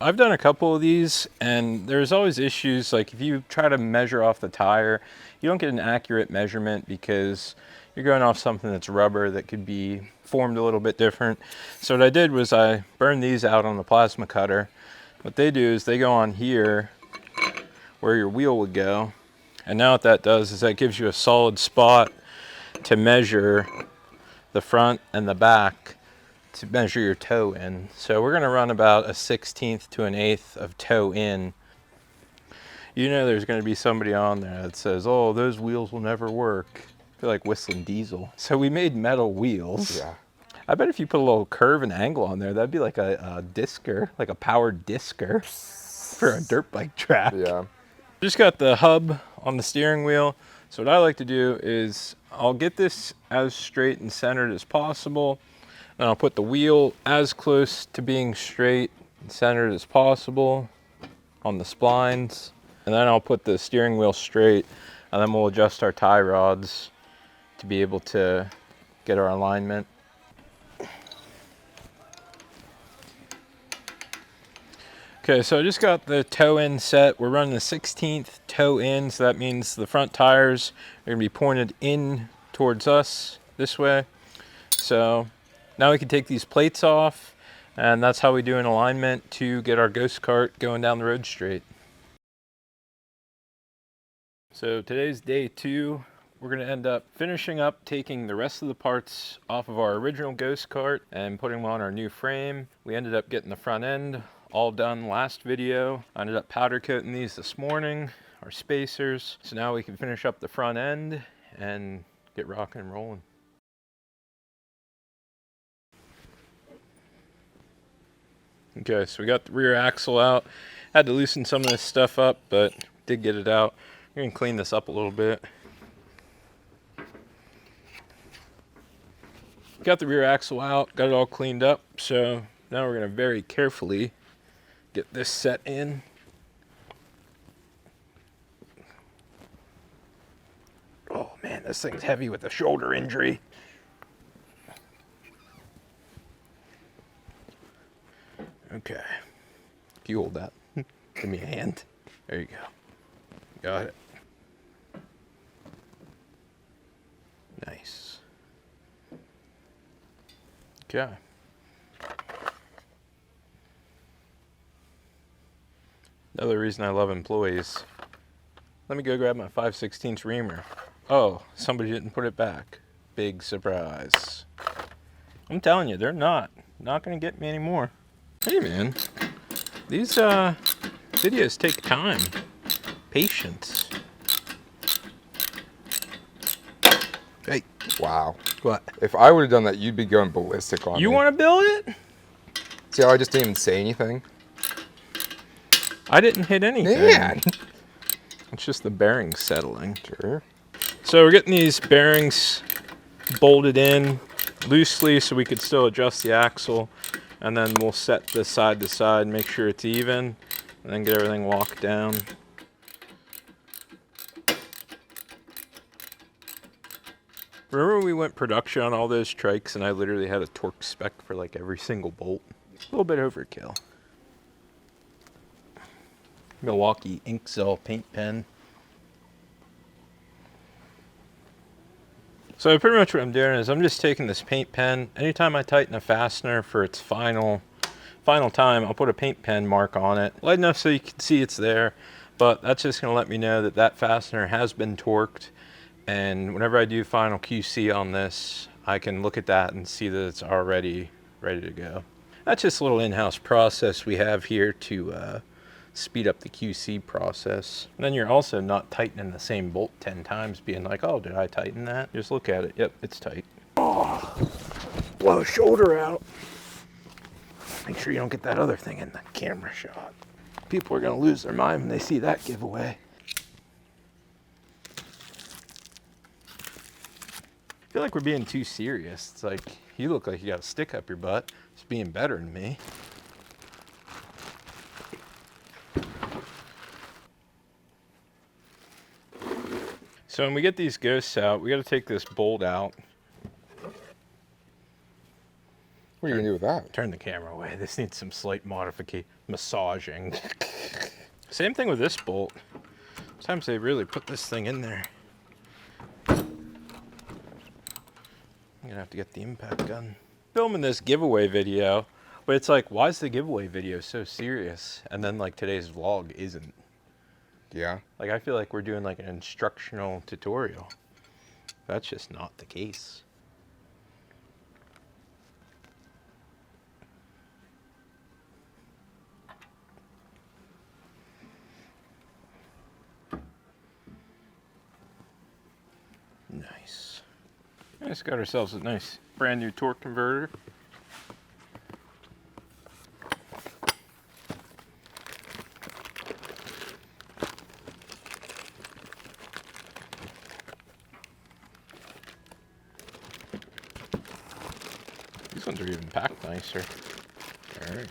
I've done a couple of these, and there's always issues. Like if you try to measure off the tire, you don't get an accurate measurement because you're going off something that's rubber that could be formed a little bit different. So what I did was I burned these out on the plasma cutter. What they do is they go on here where your wheel would go. And now what that does is that gives you a solid spot to measure the front and the back to measure your toe in. So we're gonna run about a 1/16 to an 1/8 of toe in. You know there's gonna be somebody on there that says, oh, those wheels will never work. I feel like whistling diesel. So we made metal wheels. Yeah. I bet if you put a little curve and angle on there, that'd be like a discer, like a powered discer for a dirt bike track. Yeah. Just got the hub on the steering wheel. So what I like to do is I'll get this as straight and centered as possible. Then I'll put the wheel as close to being straight and centered as possible on the splines. And then I'll put the steering wheel straight, and then we'll adjust our tie rods to be able to get our alignment. Okay, so I just got the toe in set. We're running the 1/16 toe in, so that means the front tires are gonna be pointed in towards us this way. So now we can take these plates off, and that's how we do an alignment to get our ghost cart going down the road straight. So today's day 2. We're gonna end up finishing up taking the rest of the parts off of our original ghost cart and putting them on our new frame. We ended up getting the front end all done last video. I ended up powder coating these this morning, our spacers. So now we can finish up the front end and get rocking and rolling. Okay, so we got the rear axle out. Had to loosen some of this stuff up, but did get it out. We're gonna clean this up a little bit. Got the rear axle out, got it all cleaned up. So now we're gonna very carefully get this set in. Oh man, this thing's heavy with a shoulder injury. Okay, can you hold that? Give me a hand. There you go. Got it. Nice. Okay. Another reason I love employees. Let me go grab my 5/16 reamer. Oh, somebody didn't put it back. Big surprise. I'm telling you, they're not gonna get me anymore. Hey man, these videos take time, patience. Hey, Wow. what? If I would have done that, you'd be going ballistic on me. You want to build it? See how I just didn't even say anything? I didn't hit anything. Man. It's just the bearings settling. Sure. So we're getting these bearings bolted in loosely so we could still adjust the axle, and then we'll set this side to side, make sure it's even, and then get everything locked down. Remember when we went production on all those trikes and I literally had a torque spec for like every single bolt? A little bit overkill. Milwaukee ink cell paint pen. So pretty much what I'm doing is I'm just taking this paint pen. Anytime I tighten a fastener for its final time, I'll put a paint pen mark on it. Light enough so you can see it's there, but that's just gonna let me know that that fastener has been torqued. And whenever I do final QC on this, I can look at that and see that it's already ready to go. That's just a little in-house process we have here to speed up the QC process. And then you're also not tightening the same bolt 10 times, being like, oh, did I tighten that? Just look at it. Yep, it's tight. Oh, blow a shoulder out. Make sure you don't get that other thing in the camera shot. People are gonna lose their mind when they see that giveaway. I feel like we're being too serious. It's like, you look like you got a stick up your butt. It's being better than me. So when we get these ghosts out, we got to take this bolt out. What are you gonna do with that? Turn the camera away. This needs some slight modification, massaging. Same thing with this bolt. Sometimes they really put this thing in there. I'm gonna have to get the impact gun. Filming this giveaway video, but it's like, why is the giveaway video so serious? And then like today's vlog isn't. Yeah. Like I feel like we're doing like an instructional tutorial. That's just not the case. Nice. Just got ourselves a nice brand new torque converter. These ones are even packed nicer. All right.